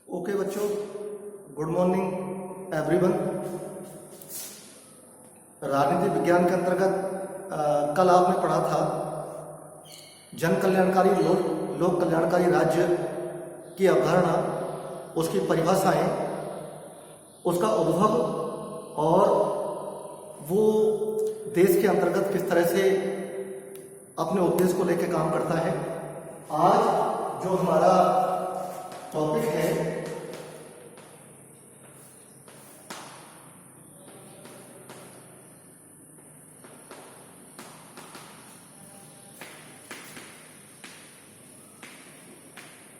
Okay बच्चों, good morning everyone. राजनीति विज्ञान के अंतर्गत कल आपने पढ़ा था जन कल्याणकारी लोक कल्याणकारी राज्य की अवधारणा, उसकी परिभाषाएं, उसका उद्भव और वो देश के अंतर्गत किस तरह से अपने उद्देश्य को लेकर काम करता है। आज जो हमारा टॉपिक है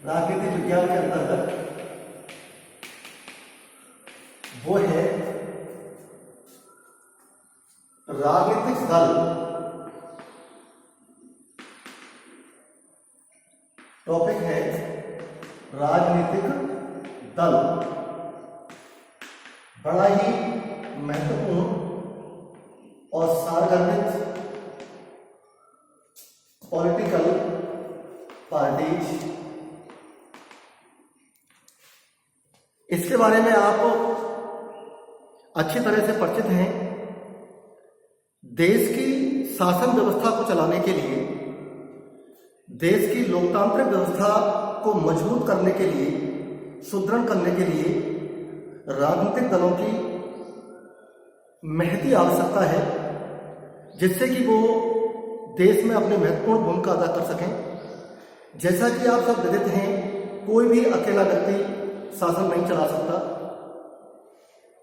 राजनीति विज्ञान के अंतर्गत, वो है राजनीतिक दल। टॉपिक है राजनीतिक दल। बड़ा ही महत्वपूर्ण और सार्वजनिक पॉलिटिकल पार्टीज, इसके बारे में आप अच्छी तरह से परिचित हैं। देश की शासन व्यवस्था को चलाने के लिए, देश की लोकतांत्रिक व्यवस्था को मजबूत करने के लिए, सुदृढ़ करने के लिए राजनीतिक दलों की महती आवश्यकता है, जिससे कि वो देश में अपनी महत्वपूर्ण भूमिका अदा कर सकें। जैसा कि आप सब विदित हैं, कोई भी अकेला व्यक्ति शासन नहीं चला सकता,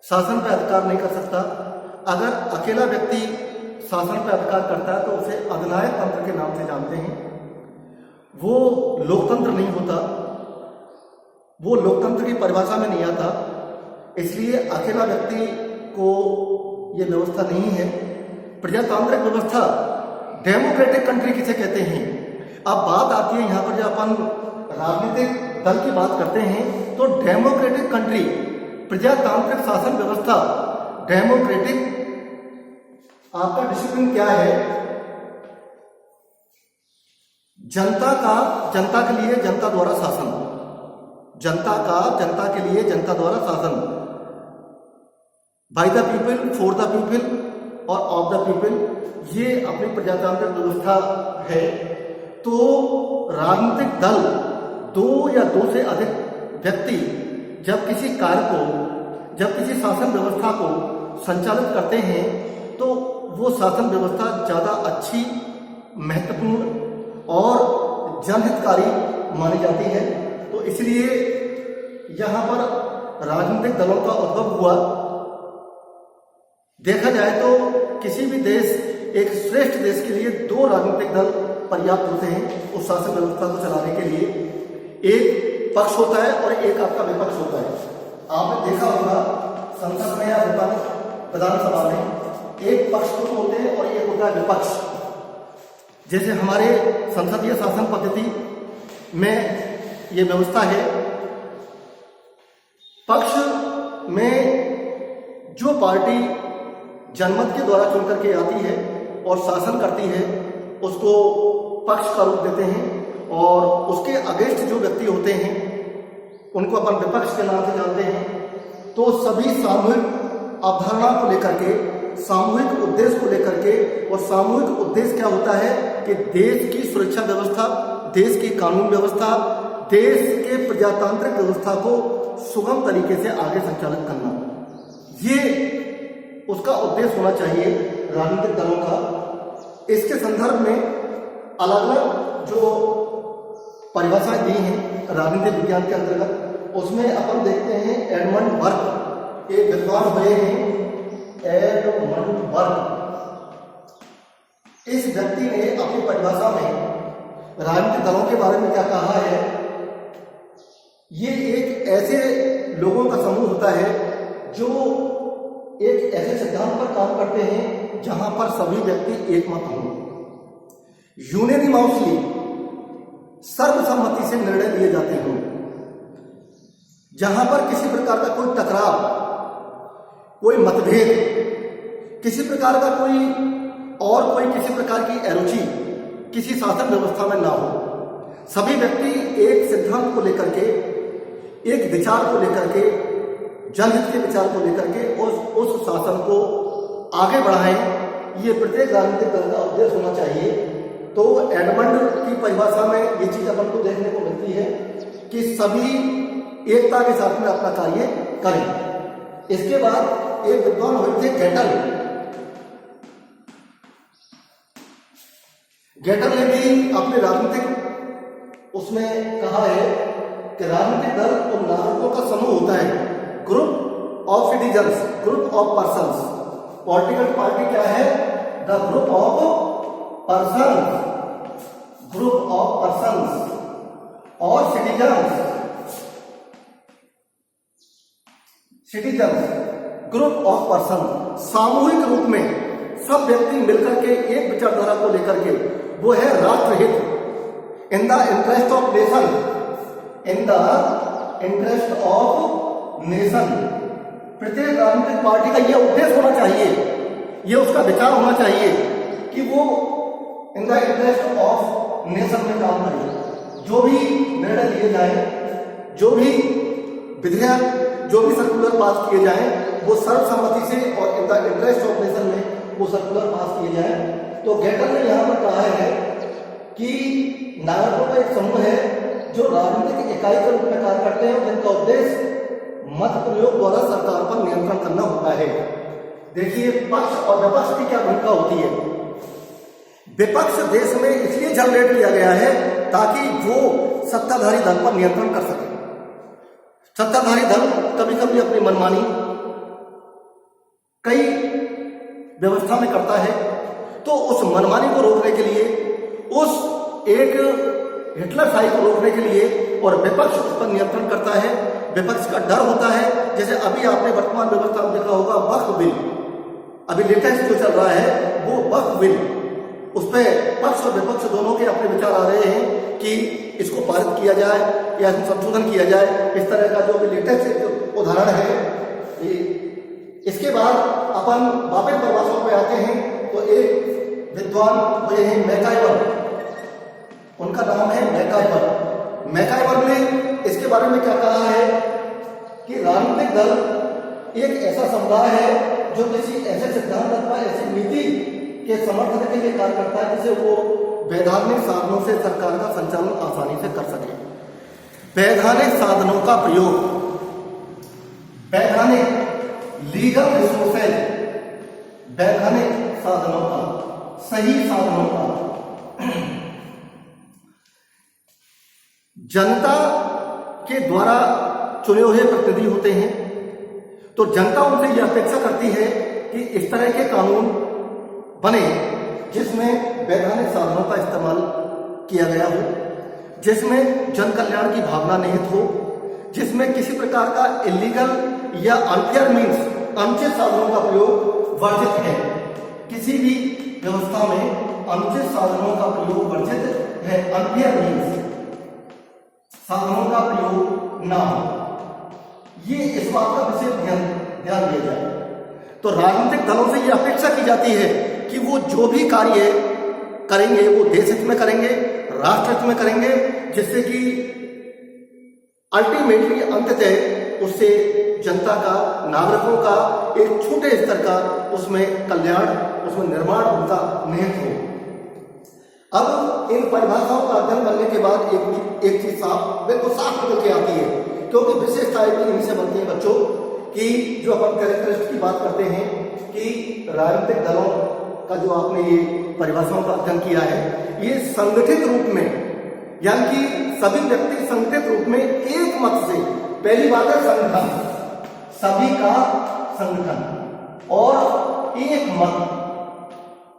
शासन पर अधिकार नहीं कर सकता। अगर अकेला व्यक्ति शासन पर अधिकार करता है तो उसे अधिनायक तंत्र के नाम से जानते हैं। वो लोकतंत्र नहीं होता, वो लोकतंत्र की परिभाषा में नहीं आता। इसलिए अकेला व्यक्ति को ये व्यवस्था नहीं है। प्रजातांत्रिक व्यवस्था, डेमोक्रेटिक कंट्री किसे कहते हैं। अब बात आती है यहाँ पर, जब अपन राजनीतिक दल की बात करते हैं तो डेमोक्रेटिक कंट्री, प्रजातांत्रिक शासन व्यवस्था, डेमोक्रेटिक, आपका डिसिप्लिन क्या है? जनता के लिए जनता द्वारा शासन, जनता के लिए जनता द्वारा शासन, by the people, for the people और ऑफ द पीपल, ये अपनी प्रजातांत्रिक व्यवस्था है। तो राजनीतिक दल, दो या दो से अधिक व्यक्ति जब किसी कार्य को, जब किसी शासन व्यवस्था को संचालित करते हैं तो वो शासन व्यवस्था ज़्यादा अच्छी, महत्वपूर्ण और जनहितकारी मानी जाती है। तो इसलिए यहाँ पर राजनीतिक दलों का उद्भव हुआ। देखा जाए तो किसी भी देश, एक श्रेष्ठ देश के लिए दो राजनीतिक दल पर्याप्त होते हैं उस शासन व्यवस्था को चलाने के लिए। एक पक्ष होता है और एक आपका विपक्ष होता है। आपने देखा होगा संसद में या विधानसभा में एक पक्ष तो होते हैं और एक होता है विपक्ष। जैसे हमारे संसदीय शासन पद्धति में ये व्यवस्था है, पक्ष में जो पार्टी जनमत के द्वारा चुन करके आती है और शासन करती है उसको पक्ष का रूप देते हैं, और उसके अगेंस्ट जो व्यक्ति होते हैं उनको अपन विपक्ष के नाम से जानते हैं। तो सभी सामूहिक अवधारणा को लेकर के, सामूहिक उद्देश्य को लेकर के, और सामूहिक उद्देश्य क्या होता है कि देश की सुरक्षा व्यवस्था, देश की कानून व्यवस्था, देश के प्रजातांत्रिक व्यवस्था को सुगम तरीके से आगे संचालित करना, ये उसका उद्देश्य होना चाहिए राजनीतिक दलों का। इसके संदर्भ में अलग अलग जो परिभाषाएं दी हैं राजनीतिक विज्ञान के अंतर्गत, उसमें अपन देखते हैं एडमंड बर्क, एक विद्वान हुए हैं एडमंड बर्क। इस व्यक्ति ने अपनी परिभाषा में राजनीतिक दलों के बारे में क्या कहा है? ये एक ऐसे लोगों का समूह होता है जो एक ऐसे सिद्धांत पर काम करते हैं जहां पर सभी व्यक्ति एकमत हों, यूनानिमसली, सर्वसम्मति से निर्णय लिए जाते हों, जहां पर किसी प्रकार का कोई टकराव, कोई मतभेद, किसी प्रकार का कोई किसी प्रकार की अरुचि किसी शासन व्यवस्था में ना हो। सभी व्यक्ति एक सिद्धांत को लेकर के, एक विचार को लेकर के, जनहित के विचार को लेकर के उस शासन को आगे बढ़ाएं, ये प्रत्येक राजनीतिक दल का उद्देश्य होना चाहिए। तो एडमंड की परिभाषा में ये चीज अपन को देखने को मिलती है कि सभी एकता के साथ में अपना कार्य करें। इसके बाद एक विद्वान हुए थे गेटल ने भी अपने राजनीतिक उसमें कहा है कि राजनीतिक दल और नागरिकों का समूह होता है, group of citizens, group of persons. Political party क्या है? The group of persons, group of persons. और सिटीजन्स ग्रुप ऑफ पर्सन, सामूहिक रूप में सब व्यक्ति मिलकर के एक विचारधारा को लेकर के, वो है राष्ट्रहित, in the interest of nation, in the interest of nation. प्रत्येक राजनीतिक पार्टी का यह उद्देश्य होना चाहिए, यह उसका विचार होना चाहिए कि वो in the interest of nation में काम करे। जो भी निर्णय लिए जाए, जो भी विधेयक, जो भी सर्कुलर पास किए जाएं, वो सर्वसम्मति से और in the interest of nation में वो सर्कुलर पास किए जाएं। तो गेटल ने यहाँ पर कहा है कि नागरिकों का एक समूह है जो राजनीतिक इकाई के रूप में कार्य करते हैं और जिनका उद्देश्य मत प्रयोग द्वारा सरकार पर नियंत्रण करना होता है। देखिए, पक्ष और विपक्ष की क्या भूमिका होती है। विपक्ष देश में इसलिए जनरेट किया गया है ताकि वो सत्ताधारी दल पर नियंत्रण कर सके। सत्ताधारी दल कभी कभी अपनी मनमानी कई व्यवस्था में करता है, तो उस मनमानी को रोकने के लिए, उस एक हिटलरशाही को रोकने के लिए, और विपक्ष उस पर नियंत्रण करता है। विपक्ष का डर होता है। जैसे अभी आपने वर्तमान व्यवस्था में देखा होगा, वक्फ बिल, अभी लेटेस्ट जो चल रहा है वो वक्फ बिल, उस पर पक्ष और विपक्ष दोनों के अपने विचार आ रहे हैं कि इसको पारित किया जाए या इसमें संशोधन किया जाए। इस तरह का जो भी लेटेस्ट उदाहरण है। इसके बाद अपन वापस परिभाषाओं पे आते हैं। तो एक विद्वान हुए हैं मैकाइवर, उनका नाम है मैकाइवर। मैकाइवर ने इसके बारे में क्या कहा है कि राजनीतिक दल एक ऐसा समुदाय है जो किसी ऐसे सिद्धांत अथवा ऐसी नीति के समर्थन के लिए कार्य करता है जिसे वो वैधानिक साधनों से सरकार का संचालन आसानी से कर सके। वैधानिक साधनों का प्रयोग, वैधानिक लीगल रिसोर्सेज, वैधानिक साधनों का, सही साधनों का। जनता के द्वारा चुने हुए प्रतिनिधि होते हैं, तो जनता उनसे यह अपेक्षा करती है कि इस तरह के कानून बने जिसमें वैधानिक साधनों का इस्तेमाल किया गया हो, जिसमें जन कल्याण की भावना निहित हो, जिसमें किसी प्रकार का इलीगल या अनफेयर मीन्स, अनुचित साधनों का प्रयोग वर्जित है। किसी भी व्यवस्था में अनुचित साधनों का प्रयोग वर्जित है, अनफेयर मीन्स साधनों का प्रयोग ना हो। ये इस बात का विशेष ध्यान दिया जाए। तो राजनीतिक दलों से यह अपेक्षा की जाती है कि वो जो भी कार्य करेंगे वो देश हित में करेंगे, राष्ट्र हित में करेंगे, जिससे कि अल्टीमेटली अंततः उससे जनता का, नागरिकों का एक छोटे स्तर का उसमें कल्याण, उसमें निर्माण उनका निहित हो। अब इन परिभाषाओं का अध्ययन करने के बाद एक चीज बिल्कुल साफ निकल के आती है, क्योंकि विशेषताएं भी इनसे बनती है बच्चों कि जो अपन कैरेक्टरिस्टिक की बात करते हैं कि राजनीतिक दलों का जो आपने ये परिभाषाओं का अध्ययन किया है, ये संगठित रूप में, यानी कि सभी व्यक्ति संगठित रूप में एक मत से, पहली बात है संगठन, सभी का संगठन और एक मत,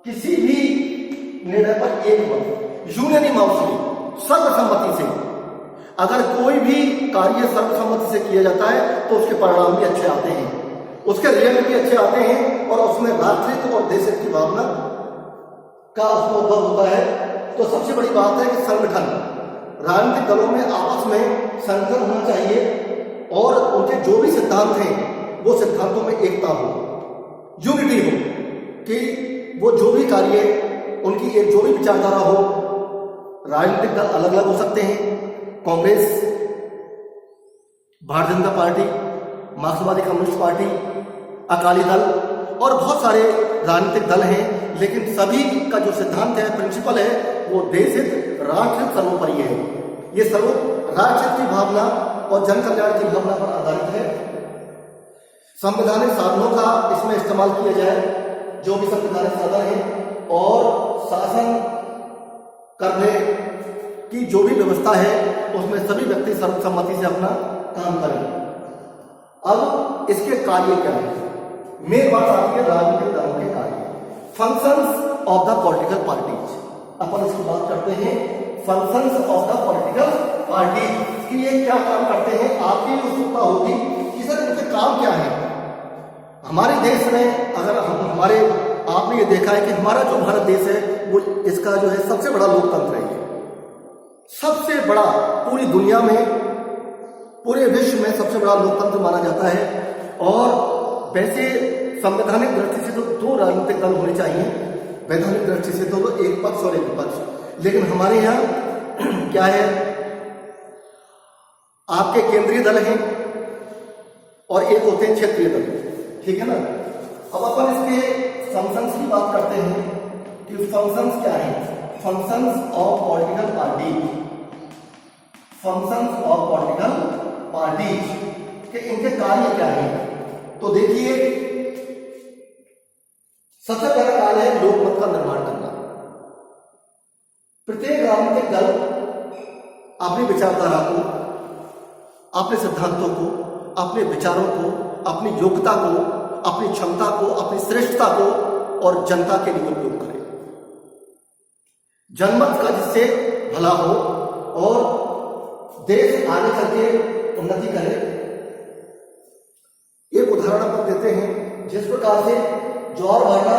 किसी भी निर्णय पर एक मत, यूनानिमसली, सर्वसम्मति से। अगर कोई भी कार्य सर्वसम्मति से किया जाता है तो उसके परिणाम भी अच्छे आते हैं, उसके रिजल्ट भी अच्छे आते हैं और उसमें राष्ट्रहित और देश की भावना का उसमें उद्भव होता है। तो सबसे बड़ी बात है कि संगठन, राजनीतिक दलों में आपस में संगठन होना चाहिए और उनके जो भी सिद्धांत हैं वो सिद्धांतों में एकता हो, यूनिटी हो, कि वो जो भी कार्य, उनकी एक जो भी विचारधारा हो। राजनीतिक दल अलग अलग हो सकते हैं, कांग्रेस भारतीय जनता पार्टी, मार्क्सवादी कम्युनिस्ट पार्टी, अकाली दल और बहुत सारे राजनीतिक दल हैं, लेकिन सभी का जो सिद्धांत है, प्रिंसिपल है, वो देश हित, राष्ट्र हित सर्वोपरि है। ये राष्ट्र हित की भावना और जन कल्याण की भावना पर आधारित है। संवैधानिक साधनों का इसमें इस्तेमाल किया जाए, जो भी संवैधानिक साधन है, और शासन करने की जो भी व्यवस्था है उसमें सभी व्यक्ति सर्वसम्मति से अपना काम करें। अब इसके कार्य क्या है? मेन बात आती है राजनीतिक दलों के कार्य, functions of the political parties. अपन इसकी बात करते हैं functions of the political parties कि ये क्या काम करते हैं। आपकी उत्सुकता होगी कि सर इनके काम क्या है। हमारे देश में अगर आपने ये देखा है कि हमारा जो भारत देश है वो इसका जो है सबसे बड़ा लोकतंत्र है, सबसे बड़ा पूरी दुनिया में, पूरे विश्व में सबसे बड़ा लोकतंत्र माना जाता है। और वैसे संवैधानिक दृष्टि से तो दो राजनीतिक दल होने चाहिए, वैधानिक दृष्टि से तो एक पक्ष और एक विपक्ष। लेकिन हमारे यहाँ क्या है, आपके केंद्रीय दल हैं और एक होते हैं क्षेत्रीय दल, ठीक है ना। अब अपन इसके फंक्शंस की बात करते हैं कि फंक्शंस क्या है। Functions of political party, functions of political parties के इनके कार्य क्या है। तो देखिए, सबसे पहला कार्य है लोकमत का निर्माण करना। प्रत्येक राजनीतिक दल अपनी विचारधारा को, अपने सिद्धांतों को, अपने विचारों को, अपनी योग्यता को, अपनी क्षमता को, अपनी श्रेष्ठता को और जनता के लिए उपयोग करे, जनमत का जिससे भला हो और देश आगे करके उन्नति करे। एक उदाहरण अपन देते हैं, जिस प्रकार से ज्वार भाटा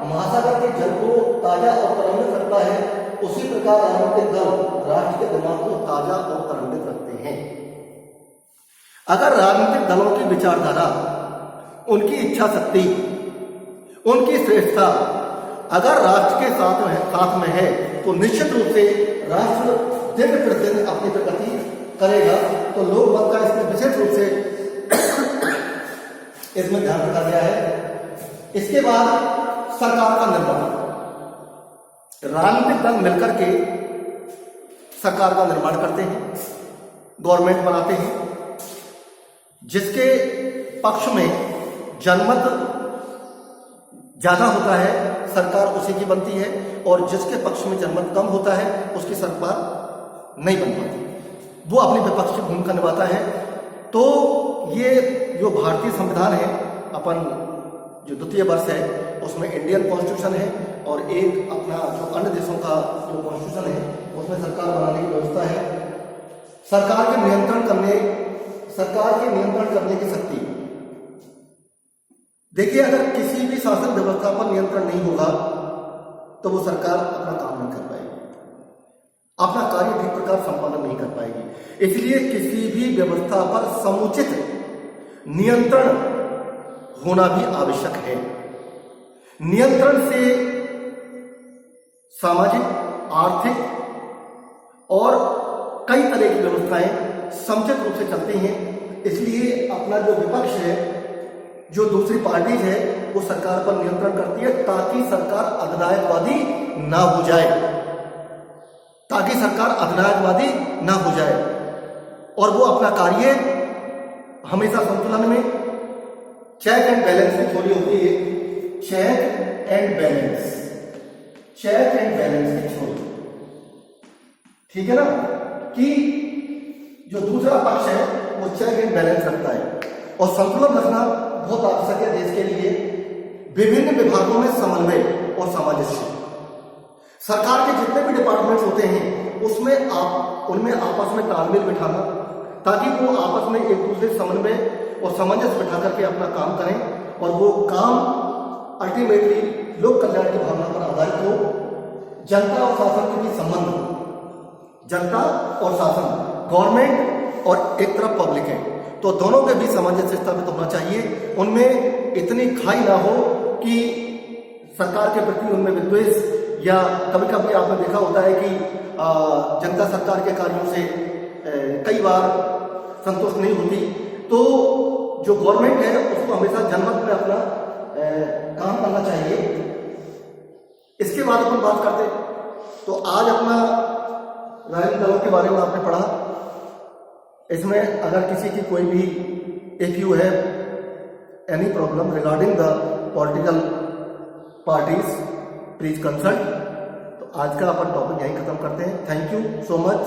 महासागर के जल को ताजा और तरंगित रखता है, उसी प्रकार राजनीतिक दल राष्ट्र के दिमाग को ताजा और तरंगित रखते हैं। अगर राजनीतिक दलों की विचारधारा, उनकी इच्छा शक्ति, उनकी श्रेष्ठता अगर राष्ट्र के साथ में है तो निश्चित रूप से राष्ट्र दिन प्रतिदिन अपनी प्रगति करेगा। तो लोकमत का इसमें विशेष रूप से इसमें ध्यान रखा गया है। इसके बाद सरकार का निर्माण, राजनीतिक दल मिलकर के सरकार का निर्माण करते हैं, गवर्नमेंट बनाते हैं, जिसके पक्ष में जनमत ज्यादा होता है सरकार उसी की बनती है, और जिसके पक्ष में जनमत कम होता है उसकी सरकार नहीं बन पाती, वो अपनी विपक्ष की भूमिका निभाता है। तो ये जो भारतीय संविधान है, अपन जो द्वितीय वर्ष है उसमें इंडियन कॉन्स्टिट्यूशन है, और एक अपना जो अन्य देशों का जो कॉन्स्टिट्यूशन है उसमें सरकार बनाने की व्यवस्था है। सरकार के नियंत्रण करने की शक्ति। देखिए, अगर किसी भी शासन व्यवस्था पर नियंत्रण नहीं होगा तो वो सरकार अपना काम नहीं कर पाएगी, अपना कार्य ठीक प्रकार संपादन नहीं कर पाएगी। इसलिए किसी भी व्यवस्था पर समुचित नियंत्रण होना भी आवश्यक है। नियंत्रण से सामाजिक, आर्थिक और कई तरह की व्यवस्थाएं समुचित रूप से चलती हैं। इसलिए अपना जो विपक्ष है, जो दूसरी पार्टीज है, वो सरकार पर नियंत्रण करती है ताकि सरकार अधिनायकवादी ना हो जाए, और वो अपना कार्य हमेशा संतुलन में, चेक एंड बैलेंस की थोड़ी होती है, चेक एंड बैलेंस की थोड़ी, ठीक है ना, कि जो दूसरा पक्ष है वो चेक एंड बैलेंस रखता है। और संतुलन रखना बहुत आवश्यक है देश के लिए। विभिन्न विभागों में समन्वय और सामंजस्य, सरकार के जितने भी डिपार्टमेंट्स होते हैं उनमें आपस में तालमेल बिठाना, ताकि वो आपस में एक दूसरे समन्वय और सामंजस्य बिठा करके अपना काम करें, और वो काम अल्टीमेटली लोक कल्याण की भावना पर आधारित हो। जनता और शासन के बीच संबंध, जनता और शासन, गवर्नमेंट और एक तरफ पब्लिक है, तो दोनों के बीच सामंजस्य स्थापित होना चाहिए। उनमें इतनी खाई ना हो कि सरकार के प्रति उनमें विद्वेष, या कभी कभी आपने देखा होता है कि जनता सरकार के कार्यों से कई बार संतुष्ट नहीं होती। तो जो गवर्नमेंट है उसको हमेशा जनमत में अपना काम करना चाहिए। इसके बाद अपन बात करते, तो आज अपना राजनीतिक दलों के बारे में आपने पढ़ा। इसमें अगर किसी की कोई भी if you have any problem regarding the political parties please consult. तो आज का अपन टॉपिक यहीं खत्म करते हैं। Thank you so much.